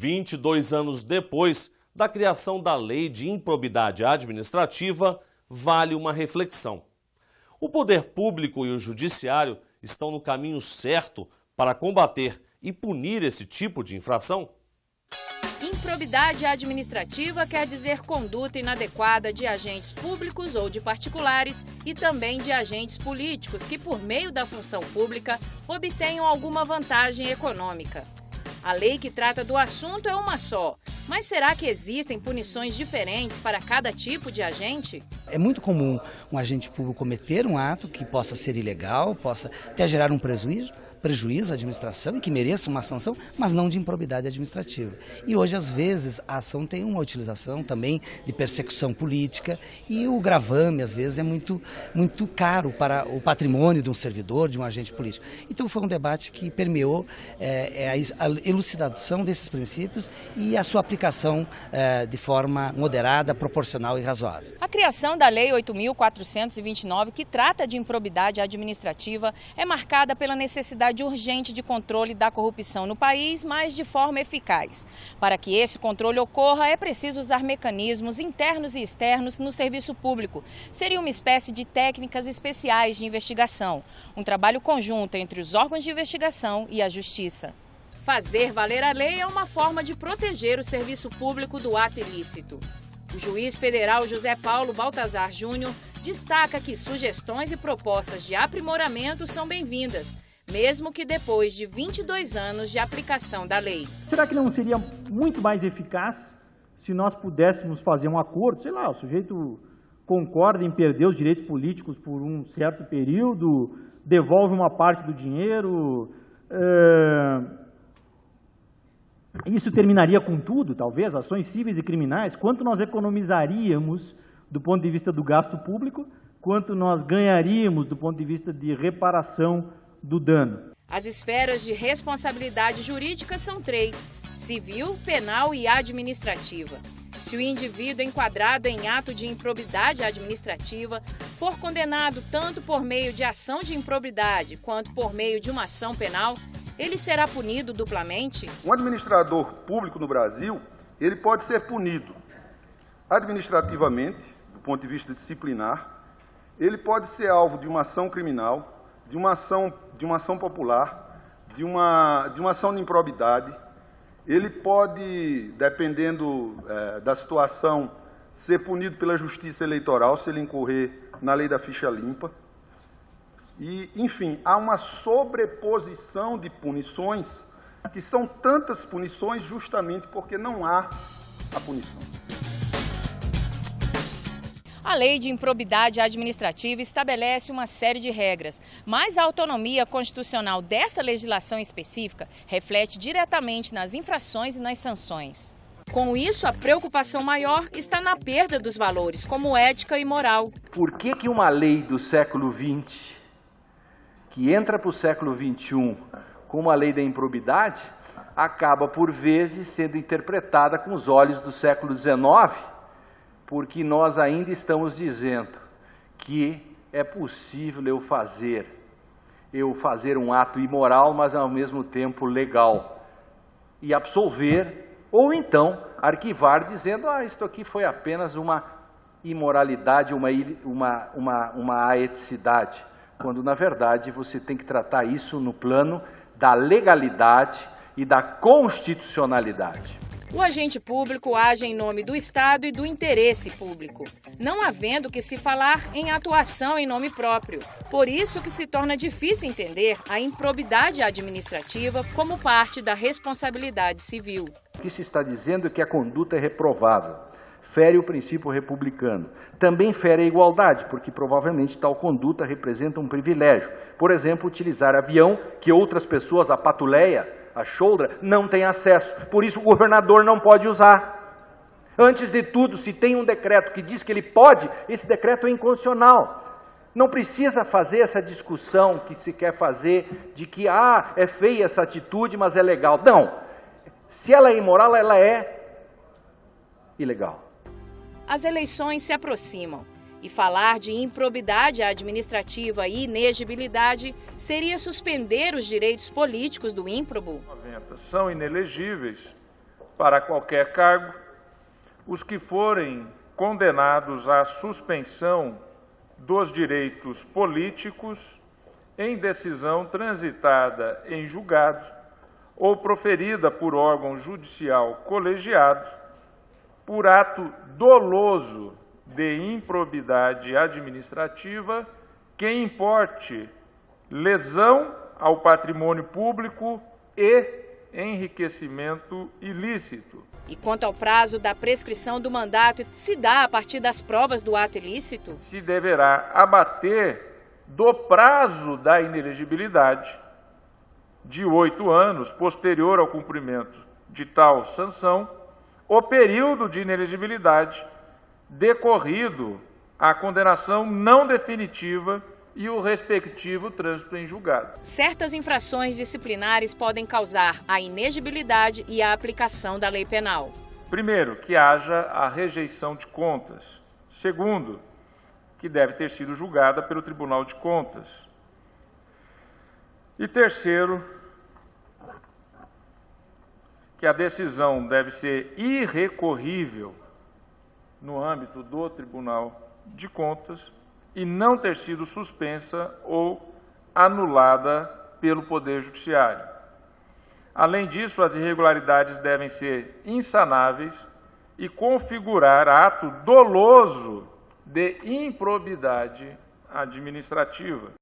22 anos depois da criação da Lei de Improbidade Administrativa, vale uma reflexão. O poder público e o judiciário estão no caminho certo para combater e punir esse tipo de infração? Improbidade administrativa quer dizer conduta inadequada de agentes públicos ou de particulares e também de agentes políticos que, por meio da função pública, obtenham alguma vantagem econômica. A lei que trata do assunto é uma só, mas será que existem punições diferentes para cada tipo de agente? É muito comum um agente público cometer um ato que possa ser ilegal, possa até gerar um prejuízo à administração e que mereça uma sanção, mas não de improbidade administrativa. E hoje, às vezes, a ação tem uma utilização também de persecução política e o gravame, às vezes, é muito caro para o patrimônio de um servidor, de um agente político. Então, foi um debate que permeou a elucidação desses princípios e a sua aplicação de forma moderada, proporcional e razoável. A criação da Lei 8.429, que trata de improbidade administrativa, é marcada pela necessidade urgente de controle da corrupção no país, mas de forma eficaz. Para que esse controle ocorra, é preciso usar mecanismos internos e externos no serviço público. Seria uma espécie de técnicas especiais de investigação, um trabalho conjunto entre os órgãos de investigação e a Justiça. Fazer valer a lei é uma forma de proteger o serviço público do ato ilícito. O juiz federal José Paulo Baltazar Júnior destaca que sugestões e propostas de aprimoramento são bem-vindas, mesmo que depois de 22 anos de aplicação da lei. Será que não seria muito mais eficaz se nós pudéssemos fazer um acordo? Sei lá, o sujeito concorda em perder os direitos políticos por um certo período, devolve uma parte do dinheiro. Isso terminaria com tudo, talvez, ações cíveis e criminais. Quanto nós economizaríamos do ponto de vista do gasto público, quanto nós ganharíamos do ponto de vista de reparação do dano. As esferas de responsabilidade jurídica são 3: civil, penal e administrativa. Se o indivíduo enquadrado em ato de improbidade administrativa for condenado tanto por meio de ação de improbidade quanto por meio de uma ação penal, ele será punido duplamente? Um administrador público no Brasil, ele pode ser punido administrativamente, do ponto de vista disciplinar, ele pode ser alvo de uma ação criminal, de uma ação popular, de uma ação de improbidade. Ele pode, dependendo da situação, ser punido pela Justiça Eleitoral, se ele incorrer na lei da ficha limpa. E, enfim, há uma sobreposição de punições, que são tantas punições justamente porque não há a punição. A Lei de Improbidade Administrativa estabelece uma série de regras, mas a autonomia constitucional dessa legislação específica reflete diretamente nas infrações e nas sanções. Com isso, a preocupação maior está na perda dos valores, como ética e moral. Por que uma lei do século XX, que entra para o século XXI como a lei da improbidade, acaba por vezes sendo interpretada com os olhos do século XIX? Porque nós ainda estamos dizendo que é possível eu fazer um ato imoral, mas ao mesmo tempo legal, e absolver, ou então arquivar dizendo, isto aqui foi apenas uma imoralidade, uma aeticidade, quando na verdade você tem que tratar isso no plano da legalidade e da constitucionalidade. O agente público age em nome do Estado e do interesse público, não havendo que se falar em atuação em nome próprio. Por isso que se torna difícil entender a improbidade administrativa como parte da responsabilidade civil. O que se está dizendo é que a conduta é reprovável, fere o princípio republicano. Também fere a igualdade, porque provavelmente tal conduta representa um privilégio. Por exemplo, utilizar avião que outras pessoas, a patuleia, a choldra, não tem acesso. Por isso o governador não pode usar. Antes de tudo, se tem um decreto que diz que ele pode, esse decreto é inconstitucional. Não precisa fazer essa discussão que se quer fazer de que é feia essa atitude, mas é legal. Não. Se ela é imoral, ela é ilegal. As eleições se aproximam. E falar de improbidade administrativa e inegibilidade seria suspender os direitos políticos do ímprobo. São inelegíveis para qualquer cargo, os que forem condenados à suspensão dos direitos políticos em decisão transitada em julgado ou proferida por órgão judicial colegiado por ato doloso de improbidade administrativa que importe lesão ao patrimônio público e enriquecimento ilícito. E quanto ao prazo da prescrição do mandato, se dá a partir das provas do ato ilícito? Se deverá abater do prazo da inelegibilidade de 8 anos posterior ao cumprimento de tal sanção, o período de inelegibilidade decorrido a condenação não definitiva e o respectivo trânsito em julgado. Certas infrações disciplinares podem causar a inegibilidade e a aplicação da lei penal. Primeiro, que haja a rejeição de contas. Segundo, que deve ter sido julgada pelo Tribunal de Contas. E terceiro, que a decisão deve ser irrecorrível no âmbito do Tribunal de Contas e não ter sido suspensa ou anulada pelo Poder Judiciário. Além disso, as irregularidades devem ser insanáveis e configurar ato doloso de improbidade administrativa.